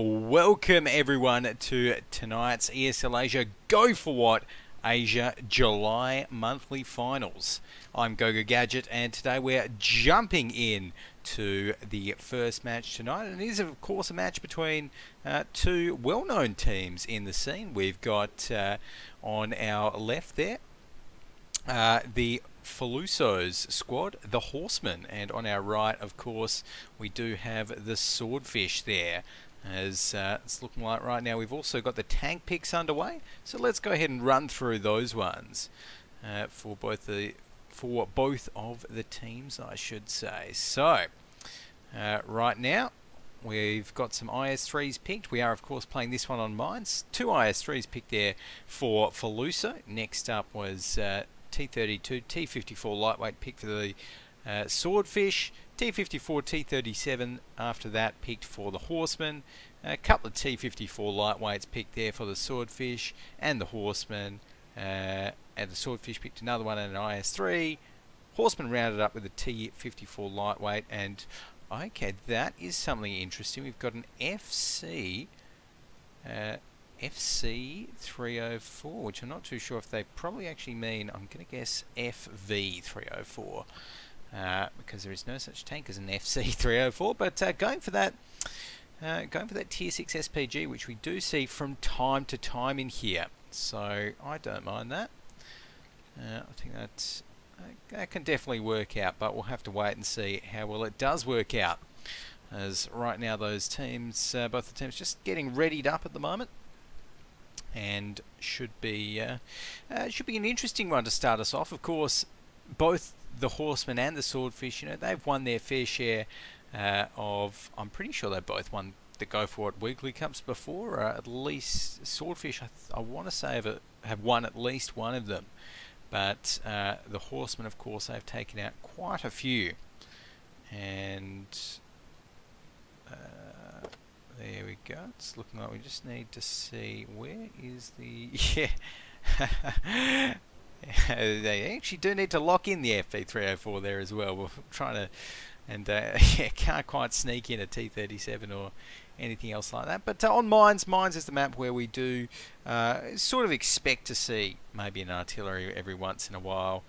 welcome everyone to tonight's ESL Asia Go4WoT Asia July monthly finals. I'm Go4WoT and today we're jumping in to the first match tonight, and it is of course a match between two well-known teams in the scene. We've got on our left there the Faluso's squad, the Horsemen, and on our right of course we do have the Swordfish there. As it's looking like right now we've also got the tank picks underway, so let's go ahead and run through those ones for both of the teams, I should say. So right now we've got some IS3s picked. We are of course playing this one on mines. Two IS3s picked there for Faluso. Next up was T32, T54 lightweight picked for the Swordfish, T54, T37 after that picked for the Horsemen, a couple of T54 lightweights picked there for the Swordfish and the Horsemen, and the Swordfish picked another one and an IS3. Horsemen rounded up with a T54 lightweight, and okay, that is something interesting. We've got an FC 304, which I'm not too sure if they probably actually mean, I'm going to guess FV 304, because there is no such tank as an FC 304, but going for that tier 6 SPG, which we do see from time to time in here, so I don't mind that. I think that can definitely work out, but we'll have to wait and see how well it does work out, as right now those teams, both the teams just getting readied up at the moment, and should be an interesting one to start us off. Of course, both the Horsemen and the Swordfish, you know, they've won their fair share of, I'm pretty sure they both won the Go4WoT Weekly Cups before, at least Swordfish I want to say have won at least one of them, but the Horsemen of course they've taken out quite a few, and there we go. It's looking like we just need to see where is the they actually do need to lock in the FV304 there as well. We're trying to, and can't quite sneak in a T37 or anything else like that. But on mines is the map where we do sort of expect to see maybe an artillery every once in a while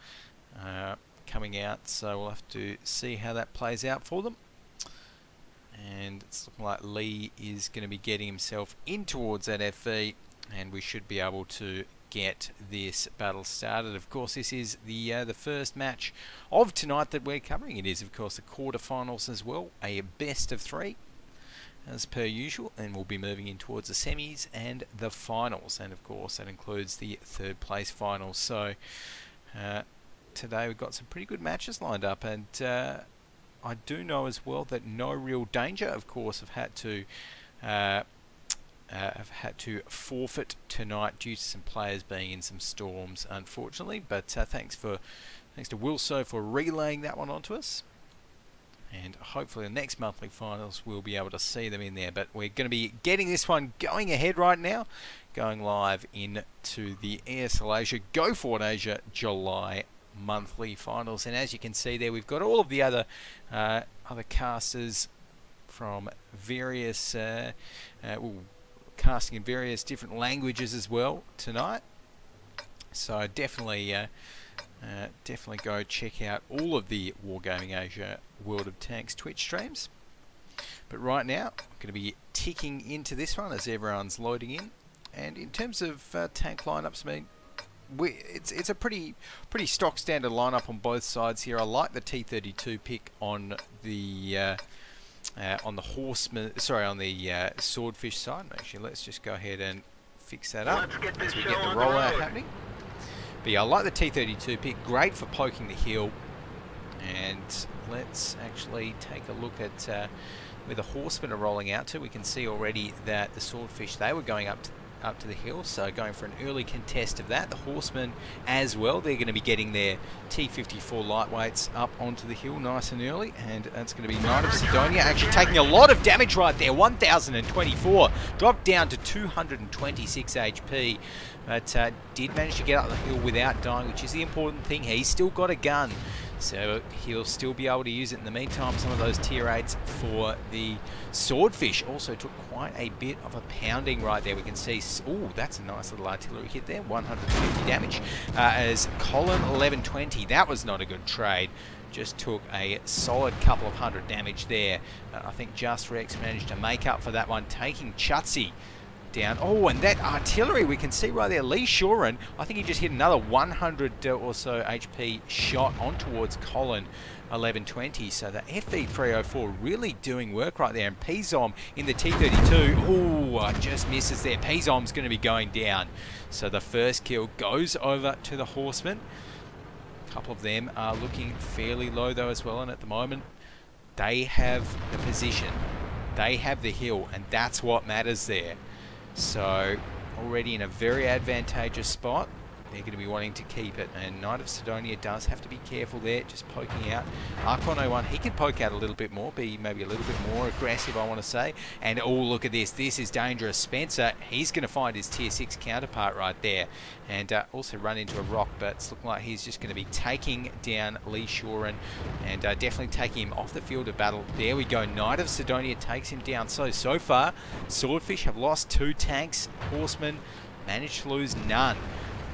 coming out. So we'll have to see how that plays out for them. And it's looking like Lee is going to be getting himself in towards that FV, and we should be able to get this battle started. Of course, this is the first match of tonight that we're covering. It is, of course, the quarterfinals as well, a best of 3 as per usual, and we'll be moving in towards the semis and the finals, and of course that includes the third place finals. So today we've got some pretty good matches lined up, and I do know as well that No Real Danger, of course, have had to forfeit tonight due to some players being in some storms, unfortunately. But thanks to Wilso for relaying that one onto us, and hopefully the next monthly finals we'll be able to see them in there. But we're going to be getting this one going ahead right now, going live into the ESL Asia Go4WoT Asia July monthly finals. And as you can see there, we've got all of the other casters from various casting in various different languages as well tonight, so definitely go check out all of the Wargaming Asia World of Tanks Twitch streams. But right now I'm going to be ticking into this one as everyone's loading in, and in terms of tank lineups, I mean, it's a pretty stock standard lineup on both sides here. I like the T32 pick on the Horseman, sorry, on the Swordfish side. Actually, let's just go ahead and fix that up as we get the rollout happening. But yeah, I like the T32 pick, great for poking the hill. And let's actually take a look at where the Horsemen are rolling out to. We can see already that the Swordfish, they were going up to the hill, so going for an early contest of that. The Horsemen as well, they're going to be getting their T54 lightweights up onto the hill nice and early, and that's going to be Knight of Sidonia actually taking a lot of damage right there. 1024, dropped down to 226 HP, but did manage to get up the hill without dying, which is the important thing. He's still got a gun, So he'll still be able to use it in the meantime. Some of those tier 8s for the Swordfish also took quite a bit of a pounding right there. We can see, oh, that's a nice little artillery hit there, 150 damage. As Colin 1120, that was not a good trade. Just took a solid couple of hundred damage there. I think Just Rex managed to make up for that one, taking Chutzy down. Oh, and that artillery, we can see right there, Lee Shorin, I think he just hit another 100 or so HP shot on towards Colin 1120. So the FV304 really doing work right there. And Pizom in the T32, oh, just misses there. Pizom's going to be going down. So the first kill goes over to the Horsemen. A couple of them are looking fairly low though as well, and at the moment they have the position, they have the hill, and that's what matters there. So already in a very advantageous spot. They're going to be wanting to keep it, and Knight of Sidonia does have to be careful there, just poking out. Archon 01, he can poke out a little bit more, be maybe a little bit more aggressive, I want to say. And oh, look at this, this is dangerous. Spencer, he's going to find his tier 6 counterpart right there, and also run into a rock, but it's looking like he's just going to be taking down Lee Shorin, and definitely taking him off the field of battle. There we go, Knight of Sidonia takes him down. So far, Swordfish have lost 2 tanks, Horsemen managed to lose none.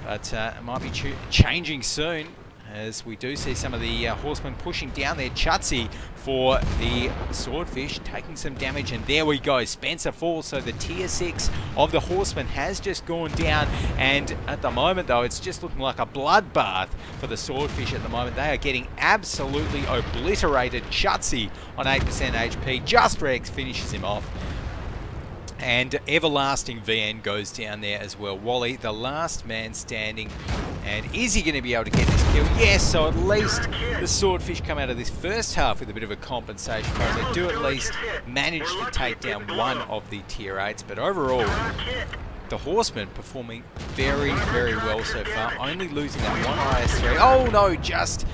But it might be changing soon, as we do see some of the Horsemen pushing down there. Chutzy for the Swordfish, taking some damage, and there we go. Spencer falls, so the tier 6 of the Horsemen has just gone down, and at the moment, though, it's just looking like a bloodbath for the Swordfish at the moment. They are getting absolutely obliterated. Chutzy on 8% HP. Just Rex finishes him off. And Everlasting VN goes down there as well. Wally, the last man standing. And is he going to be able to get this kill? Yes, so at least the Swordfish come out of this first half with a bit of a compensation. But they do at least manage to take down one of the tier 8s. But overall, the Horsemen performing very, very well so far. Only losing that one IS-3. Oh no, just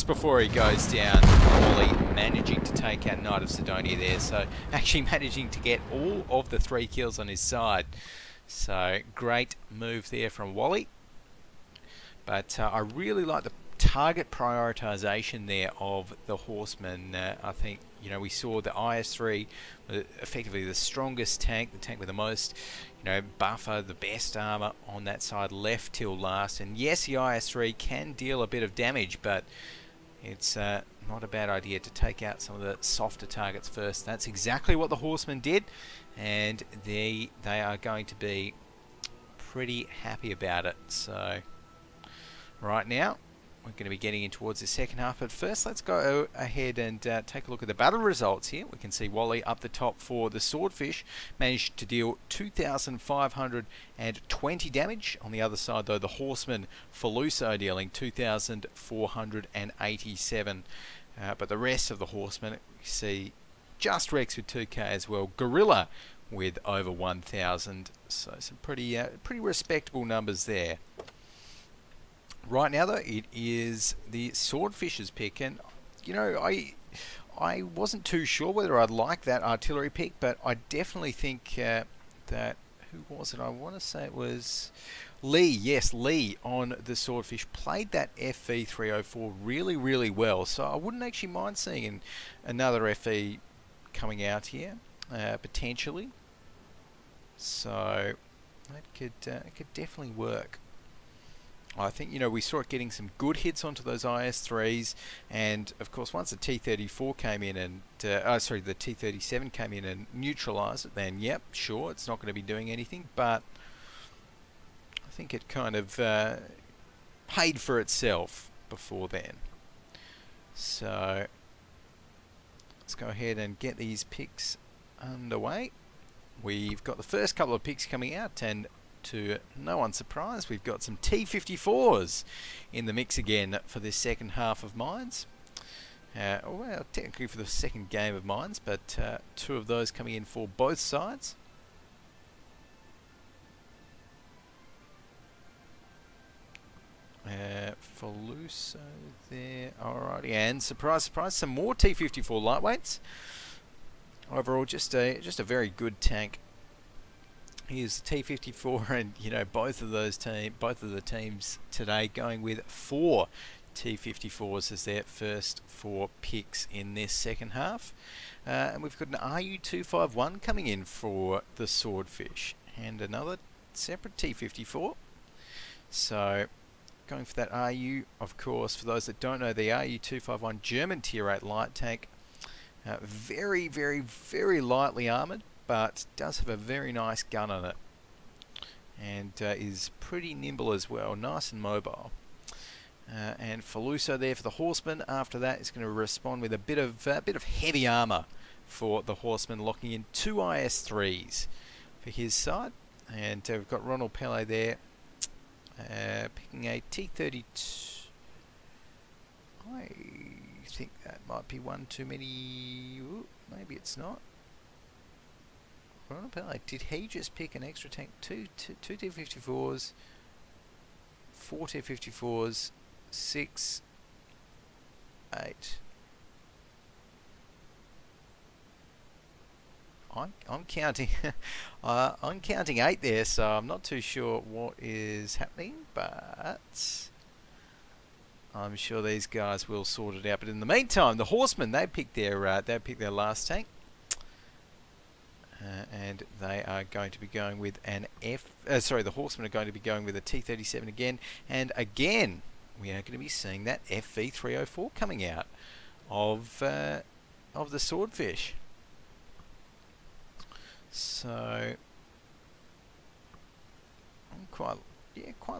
before he goes down, Wally managing to take out Knight of Sidonia there, so actually managing to get all of the 3 kills on his side. So great move there from Wally. But I really like the target prioritization there of the Horsemen. I think, you know, we saw the IS-3 effectively the strongest tank, the tank with the most, you know, buffer, the best armor on that side, left till last. And yes, the IS-3 can deal a bit of damage, but it's not a bad idea to take out some of the softer targets first. That's exactly what the Horsemen did, and they are going to be pretty happy about it. So right now we're going to be getting in towards the second half, but first let's go ahead and take a look at the battle results here. We can see Wally up the top for the Swordfish, managed to deal 2,520 damage. On the other side though, the Horseman Faluso dealing 2,487. But the rest of the Horsemen, we see Just Rex with 2k as well, Gorilla with over 1,000. So some pretty respectable numbers there. Right now though, it is the Swordfish's pick, and you know, I wasn't too sure whether I'd like that artillery pick, but I definitely think that, who was it? I want to say it was Lee. Yes, Lee on the Swordfish played that FV304 really, really well, so I wouldn't actually mind seeing another FV coming out here, potentially. So that could definitely work. I think, you know, we saw it getting some good hits onto those IS-3s, and of course once the T-34 came in and the T-37 came in and neutralised it, then yep, sure, it's not going to be doing anything, but I think it kind of paid for itself before then. So let's go ahead and get these picks underway. We've got the first couple of picks coming out, and to no one's surprise, we've got some T-54s in the mix again for this second half of Mines. Well, technically for the second game of Mines, but 2 of those coming in for both sides. Faluso there, alrighty, and surprise, surprise, some more T-54 lightweights. Overall, just a very good tank. Here's the T-54, and you know, both of the teams today going with 4 T54s as their first 4 picks in this second half. And we've got an RU251 coming in for the Swordfish and another separate T54. So going for that RU, of course, for those that don't know, the RU251 German Tier 8 light tank. Very, very, very lightly armoured, but does have a very nice gun on it. And is pretty nimble as well, nice and mobile. And Faluso there for the Horsemen. After that, is going to respond with a bit of heavy armour for the Horsemen, locking in 2 IS-3s for his side. And we've got Ronald Pele there, picking a T-32. I think that might be one too many. Ooh, maybe it's not. Ronald Pele, did he just pick an extra tank? Two T-54s, 4 T-54s, 6, 8. I'm counting. I'm counting 8 there, so I'm not too sure what is happening, but I'm sure these guys will sort it out. But in the meantime, the Horsemen, they picked their last tank, and they are going to be going with an the Horsemen are going to be going with a T-37 again, and again we are going to be seeing that FV304 coming out of the Swordfish. So I'm quite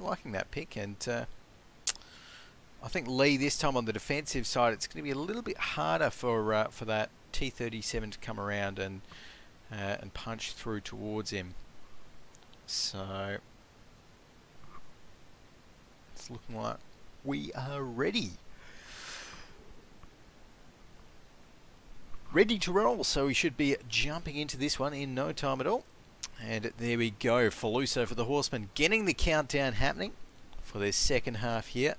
liking that pick, and I think Lee this time on the defensive side, it's going to be a little bit harder for that T-37 to come around and punch through towards him. So it's looking like we are ready to roll, so we should be jumping into this one in no time at all. And there we go, Faluso for the Horsemen getting the countdown happening for their second half here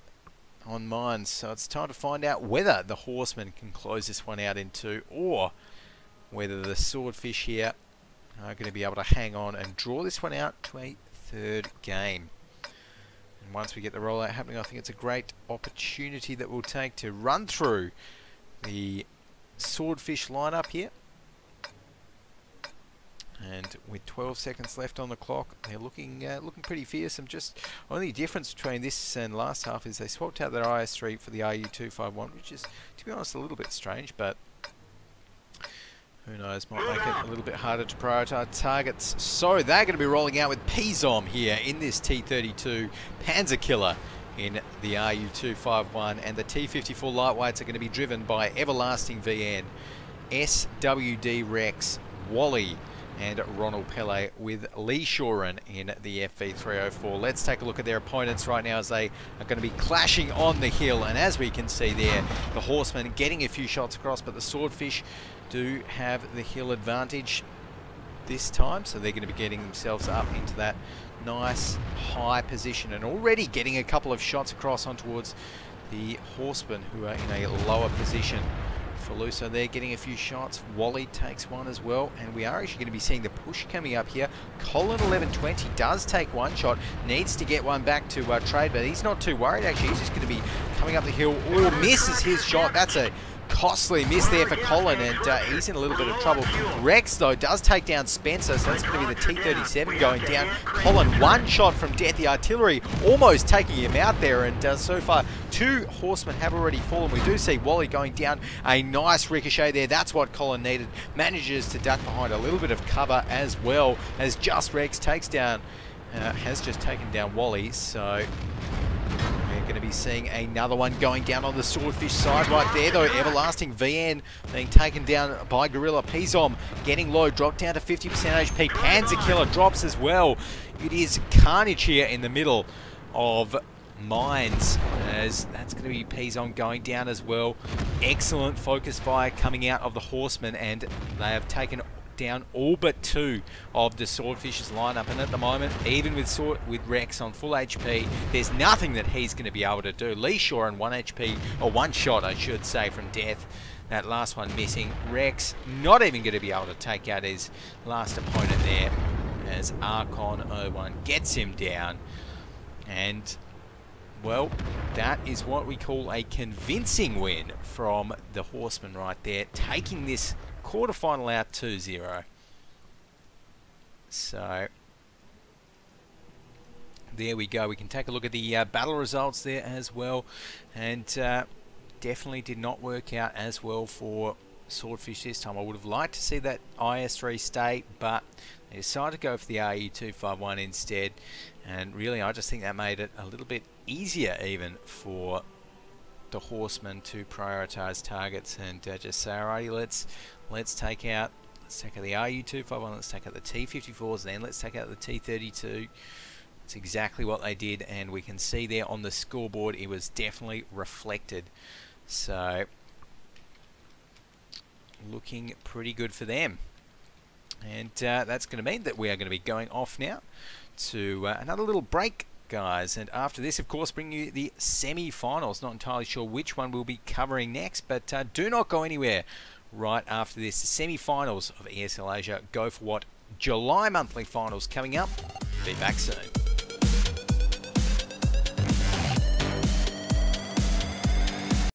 on mines. So it's time to find out whether the Horsemen can close this one out in 2, or whether the Swordfish here are going to be able to hang on and draw this one out to a 3rd game. And once we get the rollout happening, I think it's a great opportunity that we'll take to run through the Swordfish lineup here. And with 12 seconds left on the clock, they're looking pretty fearsome. Just only difference between this and last half is they swapped out their IS-3 for the RU251, which is, to be honest, a little bit strange, but who knows, might make it a little bit harder to prioritise targets. So they're going to be rolling out with Pizom here in this T-32 Panzer Killer in the RU251, and the T-54 lightweights are going to be driven by Everlasting VN, SWD Rex, Wally, and Ronald Pele with Lee Shoren in the FV304. Let's take a look at their opponents right now as they are going to be clashing on the hill. And as we can see there, the Horsemen getting a few shots across, but the Swordfish do have the hill advantage this time, so they're going to be getting themselves up into that nice high position and already getting a couple of shots across on towards the Horsemen, who are in a lower position. Faluso there getting a few shots. Wally takes one as well, and we are actually going to be seeing the push coming up here. Colin 1120 does take one shot, needs to get one back to trade, but he's not too worried actually. He's just going to be coming up the hill. Oh, misses his shot. That's a costly miss there for Colin, and he's in a little bit of trouble. Rex, though, does take down Spencer, so that's going to be the T-37 going down. Colin, one shot from death. The artillery almost taking him out there, and so far 2 Horsemen have already fallen. We do see Wally going down. A nice ricochet there. That's what Colin needed. Manages to duck behind a little bit of cover as well, as just Rex takes down, has just taken down Wally, so we're going to be seeing another one going down on the Swordfish side right there, though. Everlasting VN being taken down by Gorilla. Pizom getting low, dropped down to 50% HP. Panzer Killer drops as well. It is carnage here in the middle of mines, as that's going to be Pizom going down as well. Excellent focus fire coming out of the Horsemen, and they have taken down all but 2 of the Swordfish's lineup, and at the moment, even with Rex on full HP, there's nothing that he's going to be able to do. Lee Shaw on 1 HP, or 1 shot I should say, from death. That last one missing. Rex not even going to be able to take out his last opponent there, as Archon 01 gets him down. And Well, that is what we call a convincing win from the Horsemen right there, taking this quarterfinal out 2-0. So there we go. We can take a look at the battle results there as well, and definitely did not work out as well for Swordfish this time. I would have liked to see that IS3 stay, but they decided to go for the RU251 instead, and really I just think that made it a little bit easier even for the Horsemen to prioritize targets and just say, alrighty, let's take out the RU251, let's take out the T54s, and then let's take out the T32. It's exactly what they did, and we can see there on the scoreboard it was definitely reflected. So looking pretty good for them. And that's going to mean that we are going to be going off now to another little break, guys. And after this, of course, bring you the semi-finals. Not entirely sure which one we'll be covering next, but do not go anywhere right after this. The semi-finals of ESL Asia Go4WoT July monthly finals coming up. Be back soon.